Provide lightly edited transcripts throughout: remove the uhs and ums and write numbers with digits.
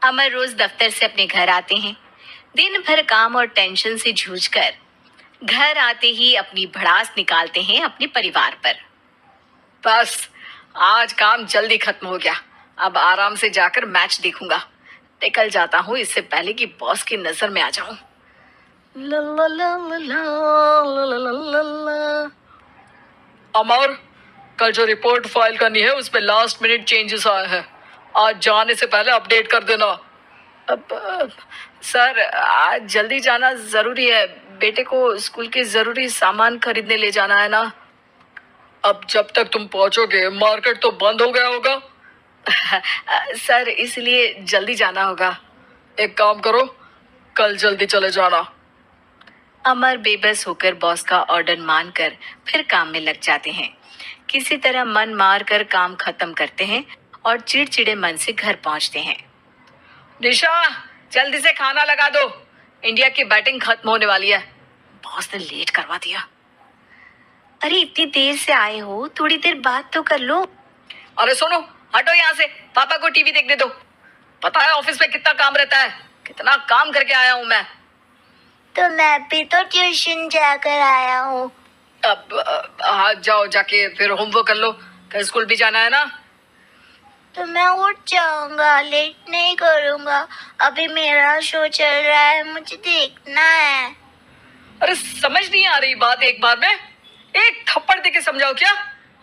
अमर रोज दफ्तर से अपने घर आते हैं। दिन भर काम और टेंशन से जूझकर घर आते ही अपनी भड़ास निकालते हैं अपने परिवार पर। बस आज काम जल्दी खत्म हो गया। अब आराम से जाकर मैच देखूंगा। निकल जाता हूँ इससे पहले कि बॉस की नजर में आ जाऊं। ला ला ला ला ला ला ला ला ला। अमर, कल जो रिपोर्ट फाइल करनी है उसमें लास्ट मिनट चेंजेस आए हैं। आज जाने से पहले अपडेट कर देना। सर, आज जल्दी जाना जरूरी है। बेटे को स्कूल के जरूरी सामान खरीदने ले जाना है ना। अब जब तक तुम पहुंचोगे मार्केट तो बंद हो गया होगा। सर, इसलिए जल्दी जाना होगा। एक काम करो, कल जल्दी चले जाना। अमर बेबस होकर बॉस का ऑर्डर मानकर फिर काम में लग जाते हैं। किसी तरह मन मार कर काम खत्म करते हैं और चिड़चिड़े मन से घर पहुंचते हैं। निशा, जल्दी से खाना लगा दो। इंडिया की बैटिंग खत्म होने वाली है। बॉस ने लेट करवा दिया। अरे इतनी देर से आए हो, थोड़ी देर बात तो कर लो। अरे सुनो, हटो यहाँ से। पापा को टीवी देखने दो। पता है ऑफिस में कितना काम रहता है। कितना काम करके आया हूँ मैं। तो मैं भी तो ट्यूशन जाकर आया हूँ। अब हाँ, जाओ जाके फिर होमवर्क कर लो। कल स्कूल भी जाना है ना। तो मैं उठ जाऊंगा, लेट नहीं करूंगा। अभी मेरा शो चल रहा है, मुझे देखना है। अरे समझ नहीं आ रही बात एक बार में। एक थप्पड़ दे के समझाओ क्या।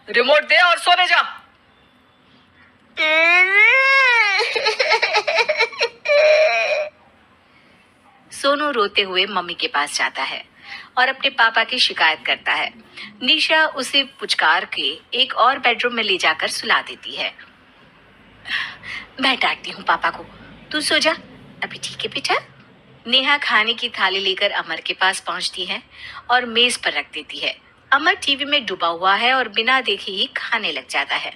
रिमोट दे और सोने जा। सोनू रोते हुए मम्मी के पास जाता है और अपने पापा की शिकायत करता है। निशा उसे पुचकार के एक और बेडरूम में ले जाकर सुला देती है। मैं डांटती हूँ पापा को, तू सो जा। अभी ठीक है बेटा। नेहा खाने की थाली लेकर अमर के पास पहुंचती है और मेज पर रख देती है। अमर टीवी में डूबा हुआ है और बिना देखे ही खाने लग जाता है।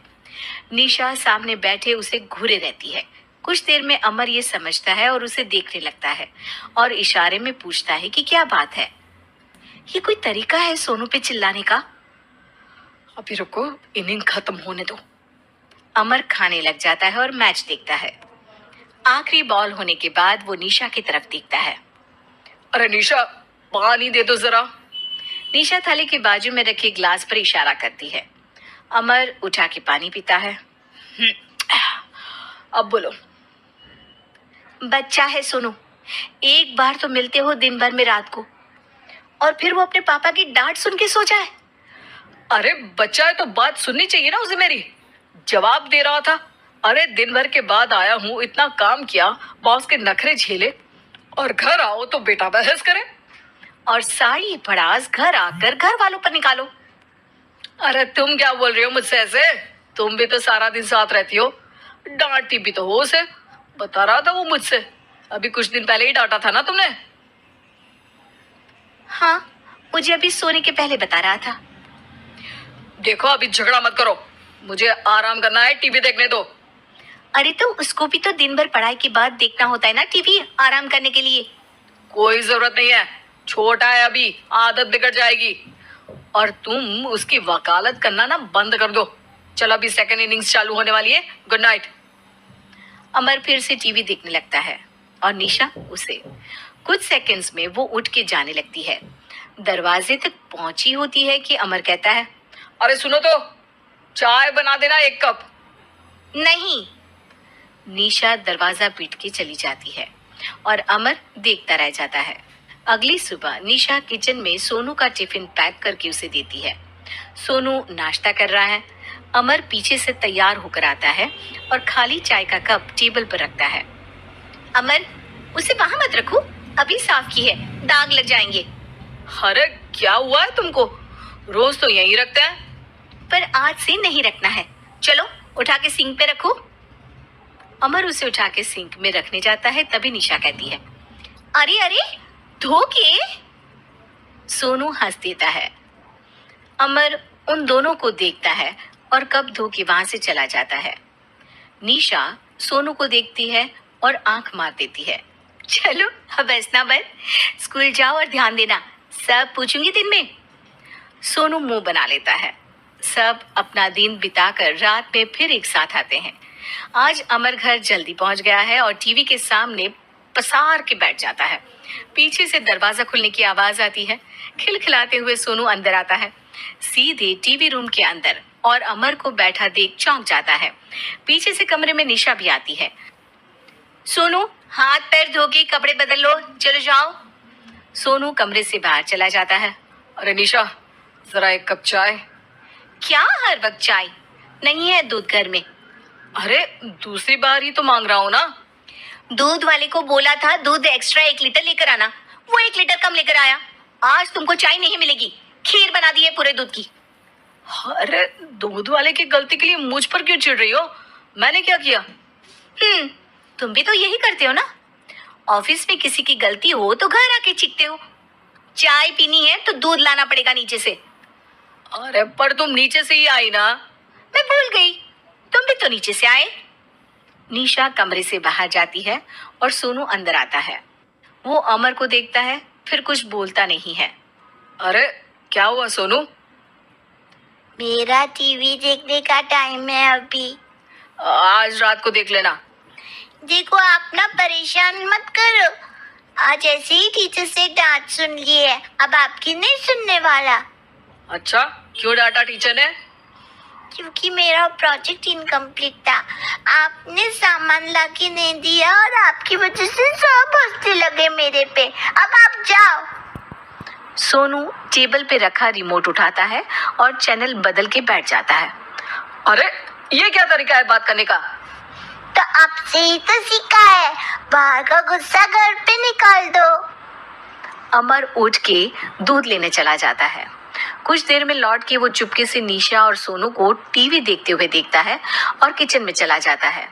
निशा सामने बैठे उसे घूरे रहती है। कुछ देर में अमर ये समझता है और उसे देखने लगता है और इशारे में पूछता है कि क्या बात है। ये कोई तरीका है सोनू पे चिल्लाने का? अभी रुको, इनिंग खत्म होने दो। अमर खाने लग जाता है और मैच देखता है। आखिरी बॉल होने के बाद वो निशा की तरफ देखता है। अरे निशा, पानी दे दो जरा। निशा थाली के बाजू में रखे ग्लास पर इशारा करती है। अमर उठा के पानी पीता है। अब बोलो। बच्चा है सोनू, एक बार तो मिलते हो दिन भर में रात को, और फिर वो अपने पापा की डांट सुन के सो जाए। अरे बच्चा है तो बात सुननी चाहिए ना उसे मेरी। जवाब दे रहा था। अरे दिन भर के बाद आया हूँ, इतना काम किया, बॉस के नखरे झेले, और घर आओ तो बेटा बहस करे। और सारी भड़ास घर आकर घर वालों पर निकालो। अरे तुम क्या बोल रही हो मुझसे ऐसे? तुम भी तो सारा दिन साथ रहती हो। डांटती भी तो हो उसे। बता रहा था वो मुझसे। अभी कुछ दिन पहले ही डांटा था ना तुमने। हाँ, मुझे अभी सोने के पहले बता रहा था। देखो, अभी झगड़ा मत करो। मुझे आराम करना है, टीवी देखने दो। अरे तो उसको भी तो दिन भर पढ़ाई के बाद देखना होता है ना टीवी, आराम करने के लिए। कोई जरूरत नहीं है, छोटा है अभी, आदत बिगड़ जाएगी। और तुम उसकी वकालत करना ना बंद कर दो। चलो, अभी सेकंड इनिंग्स चालू होने वाली है। Good night. अमर फिर से टीवी देखने लगता है और निशा उसे। कुछ सेकंड्स में वो उठ के जाने लगती है। दरवाजे तक पहुंची होती है कि अमर कहता है, अरे सुनो तो, चाय बना देना 1 कप। नहीं। निशा दरवाजा पीट के चली जाती है और अमर देखता रह जाता है। अगली सुबह निशा किचन में सोनू का टिफिन पैक करके उसे देती है। सोनू नाश्ता कर रहा है। अमर पीछे से तैयार होकर आता है और खाली चाय का कप टेबल पर रखता है। अमर, उसे वहां मत रखो, अभी साफ की है, दाग लग जाएंगे। अरे क्या हुआ है तुमको? रोज तो यहीं रखते हैं। पर आज से नहीं रखना है। चलो, उठा के सिंक पे रखो। अमर उसे उठा के सिंक में रखने जाता है, तभी निशा कहती है, अरे अरे, धो के। सोनू हंस देता है। अमर उन दोनों को देखता है और कप धो के वहां से चला जाता है। निशा सोनू को देखती है और आंख मार देती है। चलो, अब हंसना बंद, स्कूल जाओ और ध्यान देना, सब पूछूंगी दिन में। सोनू मुंह बना लेता है। सब अपना दिन बिताकर रात में फिर एक साथ आते हैं। आज अमर घर जल्दी पहुंच गया है और टीवी के सामने पसार के बैठ जाता है। पीछे से दरवाजा खुलने की आवाज आती है। खिलखिलाते हुए सोनू अंदर आता है, सीधे टीवी रूम के अंदर, और अमर को बैठा देख चौंक जाता है। पीछे से कमरे में निशा भी आती है। सोनू, हाथ पैर धो के कपड़े बदल लो, चलो जाओ। सोनू कमरे से बाहर चला जाता है। अरे निशा, जरा एक कप चाय। क्या हर वक्त चाय? नहीं है दूध घर में। अरे दूसरी बार ही तो मांग रहा हूँ ना। दूध वाले को बोला था दूध एक्स्ट्रा 1 लीटर लेकर आना, वो 1 लीटर कम लेकर आया। आज तुमको चाय नहीं मिलेगी, खीर बना दी है पूरे दूध की। अरे दूध वाले की गलती के लिए मुझ पर क्यों चिढ़ रही हो? मैंने क्या किया? तुम भी तो यही करते हो ना। ऑफिस में किसी की गलती हो तो घर आके चीखते हो। चाय पीनी है तो दूध लाना पड़ेगा नीचे से। अरे पर तुम नीचे से ही आई ना। मैं भूल गई, तुम भी तो नीचे से आए। निशा कमरे से बाहर जाती है और सोनू अंदर आता है। वो अमर को देखता है, फिर कुछ बोलता नहीं है। अरे क्या हुआ सोनू? मेरा टीवी देखने का टाइम है अभी। आज रात को देख लेना। देखो, आप ना परेशान मत करो। आज ऐसे ही टीचर से डांट सुन ली है, अब आपकी नहीं सुनने वाला। अच्छा, क्यों डांटा टीचर ने? क्योंकि मेरा प्रोजेक्ट इनकम्प्लीट था। आपने सामान ला के नहीं दिया और आपकी वजह से सब हंसने लगे मेरे पे। अब आप जाओ। सोनू टेबल पे रखा रिमोट उठाता है और चैनल बदल के बैठ जाता है। अरे ये क्या तरीका है बात करने का? तो आपसे ही तो सीखा है, बाहर का गुस्सा घर पे निकाल दो। अमर उठ के दूध लेने चला जाता है। कुछ देर में लौट के वो चुपके से निशा और सोनू को टीवी देखते हुए देखता है और किचन में चला जाता है।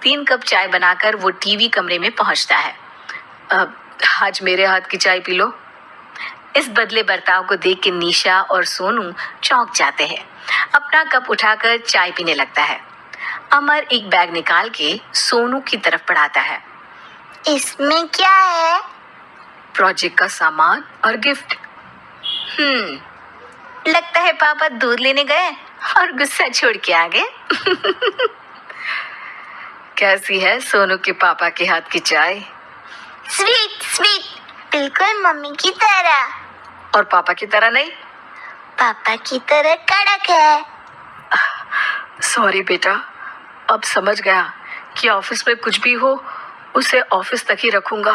3 कप चाय बनाकर वो टीवी कमरे में पहुंचता है। आज मेरे हाथ की चाय पी लो। इस बदले बर्ताव को देख के निशा और सोनू चौंक जाते हैं। अपना कप उठाकर चाय पीने लगता है। अमर एक बैग निकाल के सोनू की तरफ बढ़ाता है। इसमें क्या है? प्रोजेक्ट का सामान और गिफ्ट। लगता है पापा दूध लेने गए और गुस्सा छोड़ के आ गए। कैसी है सोनू के पापा के हाथ की चाय? स्वीट स्वीट, बिल्कुल मम्मी की तरह। और पापा की तरह नहीं? पापा की तरह कड़क है। सॉरी बेटा, अब समझ गया कि ऑफिस में कुछ भी हो उसे ऑफिस तक ही रखूंगा।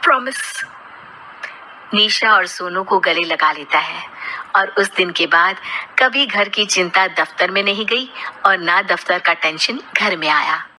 प्रॉमिस। निशा और सोनू को गले लगा लेता है और उस दिन के बाद कभी घर की चिंता दफ्तर में नहीं गई और ना दफ्तर का टेंशन घर में आया।